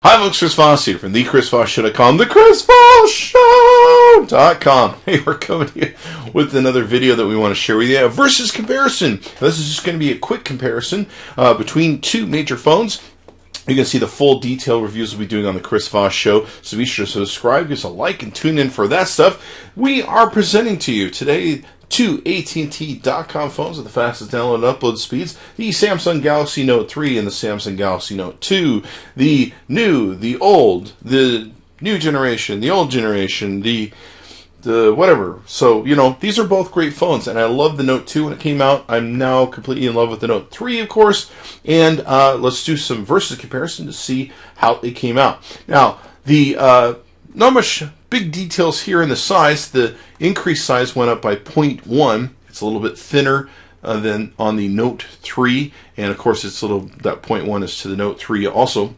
Hi folks, Chris Voss here from the Chris Voss Show.com, the Chris Voss Show.com. Hey, we're coming here with another video that we want to share with you, a versus comparison. This is just going to be a quick comparison between two major phones. You can see the full detailed reviews we'll be doing on the Chris Voss Show, so be sure to subscribe, give us a like, and tune in for that stuff. We are presenting to you today two AT&T.com phones with the fastest download and upload speeds, the Samsung Galaxy Note 3 and the Samsung Galaxy Note 2, the new, the old, the new generation, the old generation, the whatever. So, you know, these are both great phones, and I love the Note 2 when it came out. I'm now completely in love with the Note 3, of course, and let's do some versus comparison to see how it came out. Now, not much big details here in the size. The increased size went up by 0.1. It's a little bit thinner than on the Note 3, and of course it's that 0.1 is to the Note 3 also.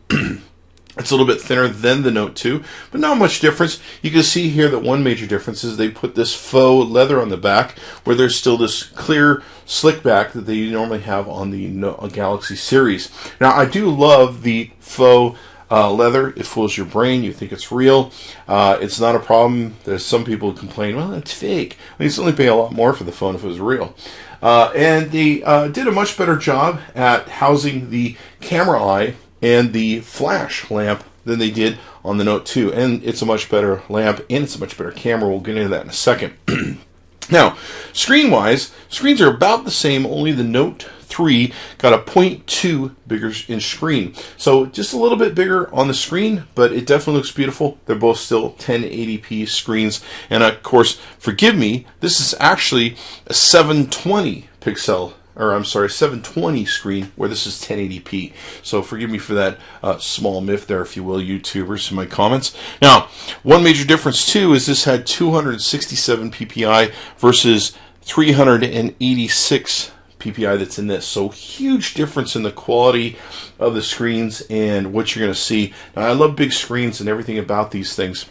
It's a little bit thinner than the Note 2, but not much difference. You can see here that one major difference is they put this faux leather on the back, where there's still this clear slick back that they normally have on the Galaxy series. Now, I do love the faux leather. It fools your brain. You think it's real. It's not a problem. There's some people who complain, well, it's fake. I used to only pay a lot more for the phone if it was real. And they did a much better job at housing the camera eye and the flash lamp than they did on the Note 2. And it's a much better lamp, and it's a much better camera. We'll get into that in a second. Now, screen-wise, screens are about the same, only the Note 3 got a 0.2 bigger in screen. So just a little bit bigger on the screen, but it definitely looks beautiful. They're both still 1080p screens. And of course, forgive me, this is actually a 720 screen, where this is 1080p. So forgive me for that small miff there, if you will, YouTubers, in my comments. Now, one major difference too is this had 267 ppi versus 386 ppi that's in this. So huge difference in the quality of the screens and what you're going to see. Now, I love big screens and everything about these things.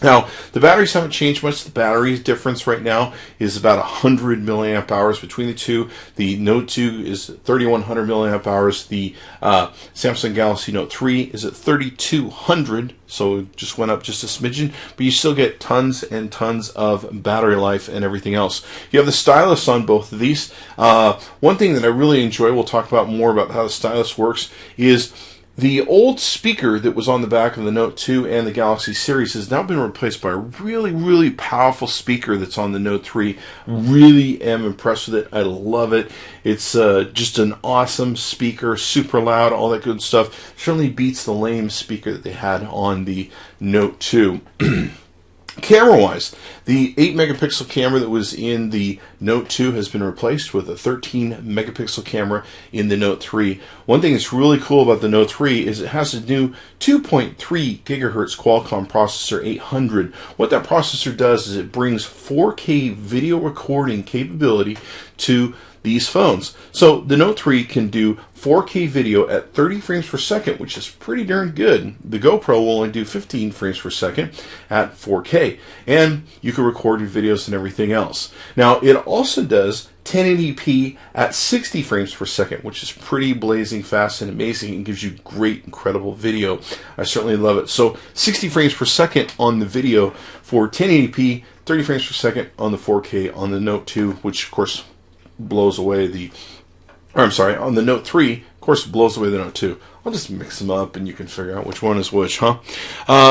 Now, the batteries haven't changed much. The battery difference right now is about 100 milliamp hours between the two. The Note 2 is 3100 milliamp hours. The Samsung Galaxy Note 3 is at 3200, so it just went up just a smidgen, but you still get tons and tons of battery life and everything else. You have the stylus on both of these. One thing that I really enjoy, we'll talk about more about how the stylus works, is the old speaker that was on the back of the Note 2 and the Galaxy series has now been replaced by a really, really powerful speaker that's on the Note 3. Really am impressed with it. I love it. It's just an awesome speaker, super loud, all that good stuff. Certainly beats the lame speaker that they had on the Note 2. Camera-wise, the 8 megapixel camera that was in the Note 2 has been replaced with a 13 megapixel camera in the Note 3. One thing that's really cool about the Note 3 is it has a new 2.3 gigahertz Qualcomm processor 800. What that processor does is it brings 4K video recording capability to these phones. So the Note 3 can do 4K video at 30 frames per second, which is pretty darn good. The GoPro will only do 15 frames per second at 4K. And you can record your videos and everything else. Now, it also does 1080p at 60 frames per second, which is pretty blazing fast and amazing, and gives you great, incredible video. I certainly love it. So 60 frames per second on the video for 1080p, 30 frames per second on the 4K on the Note 2, which of course blows away on the Note 3, of course, blows away the Note 2. I'll just mix them up and you can figure out which one is which, huh?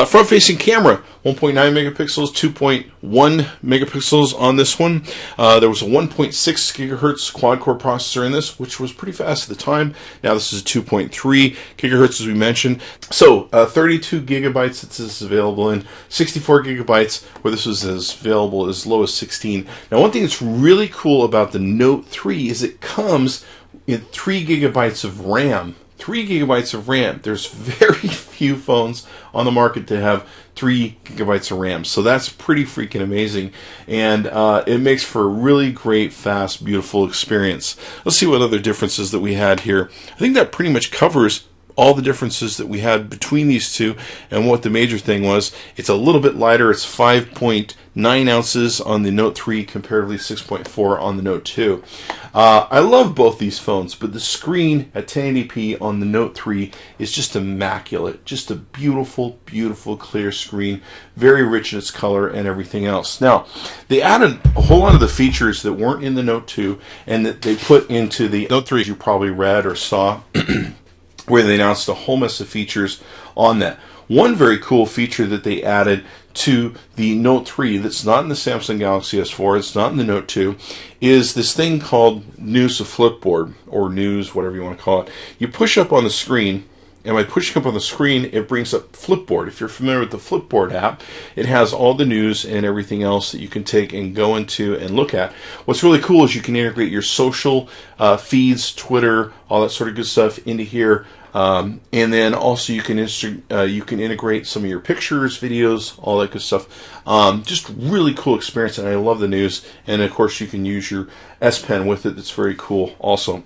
Front-facing camera, 1.9 megapixels, 2.1 megapixels on this one. There was a 1.6 gigahertz quad-core processor in this, which was pretty fast at the time. Now this is a 2.3 gigahertz, as we mentioned. So, 32 gigabytes that this is available in, 64 gigabytes, where this was available as low as 16. Now, one thing that's really cool about the Note 3 is it comes in 3 gigabytes of RAM. 3 gigabytes of RAM. There's very few phones on the market that have 3 gigabytes of RAM. So that's pretty freaking amazing. And it makes for a really great, fast, beautiful experience. Let's see what other differences that we had here. I think that pretty much covers all the differences that we had between these two, and what the major thing was. It's a little bit lighter. It's 5.9 ounces on the Note 3, comparatively 6.4 on the Note 2. I love both these phones, but the screen at 1080p on the Note 3 is just immaculate. Just a beautiful, beautiful, clear screen. Very rich in its color and everything else. Now, they added a whole lot of the features that weren't in the Note 2 and that they put into the Note 3, as you probably read or saw, where they announced a whole mess of features on that. One very cool feature that they added to the Note 3 that's not in the Samsung Galaxy S4, it's not in the Note 2, is this thing called News to Flipboard, or News, whatever you want to call it. You push up on the screen, and by pushing up on the screen, it brings up Flipboard. If you're familiar with the Flipboard app, it has all the news and everything else that you can take and go into and look at. What's really cool is you can integrate your social feeds, Twitter, all that sort of good stuff into here. And then also you can integrate some of your pictures, videos, all that good stuff. Just really cool experience, and I love the news. And of course, you can use your S Pen with it. That's very cool also.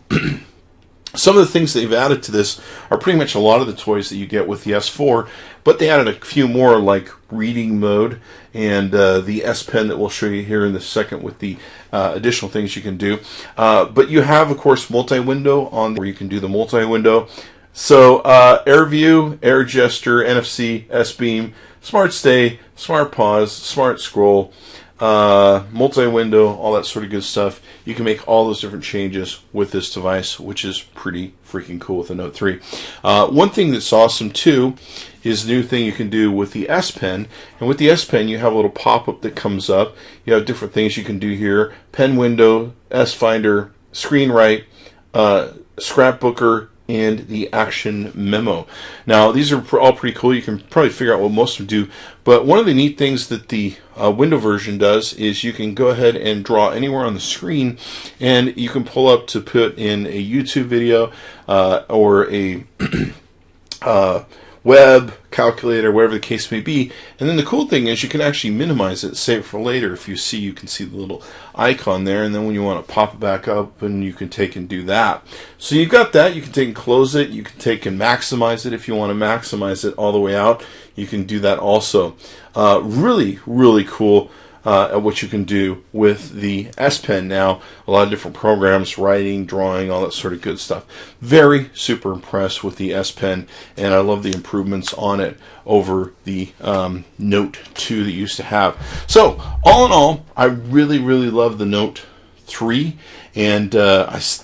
Some of the things they've added to this are pretty much a lot of the toys that you get with the S4, but they added a few more, like reading mode and the S Pen that we'll show you here in a second with the additional things you can do. But you have, of course, multi-window on where you can do the multi-window. So Air View, Air Gesture, NFC, S-Beam, Smart Stay, Smart Pause, Smart Scroll, multi-window, all that sort of good stuff. You can make all those different changes with this device, which is pretty freaking cool with the Note 3. One thing that's awesome too is the new thing you can do with the S Pen. And with the S Pen, you have a little pop-up that comes up. You have different things you can do here: pen window, S Finder, screen write, scrapbooker, and the action memo. Now, these are all pretty cool. You can probably figure out what most of them do. But one of the neat things that the window version does is you can go ahead and draw anywhere on the screen, and you can pull up to put in a YouTube video or a web calculator, whatever the case may be. And then the cool thing is you can actually minimize it, save it for later. If you can see the little icon there, and then when you want to pop it back up, and you can take and do that. So you've got that. You can take and close it. You can take and maximize it if you want to maximize it all the way out. You can do that also. Really, really cool at what you can do with the S Pen now. A lot of different programs, writing, drawing, all that sort of good stuff. Very super impressed with the S Pen, and I love the improvements on it over the Note 2 that you used to have. So all in all, I really, really love the Note 3, and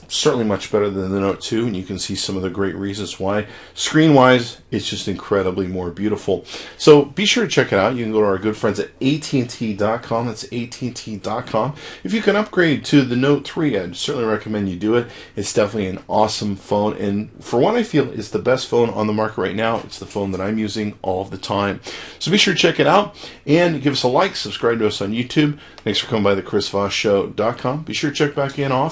certainly much better than the Note 2, and you can see some of the great reasons why. Screen-wise, it's just incredibly more beautiful. So be sure to check it out. You can go to our good friends at amzn.to. That's amzn.to. If you can upgrade to the Note 3, I'd certainly recommend you do it. It's definitely an awesome phone, and for what I feel is the best phone on the market right now. It's the phone that I'm using all of the time. So be sure to check it out, and give us a like, subscribe to us on YouTube. Thanks for coming by the ChrisVossShow.com. Be sure to check back in often.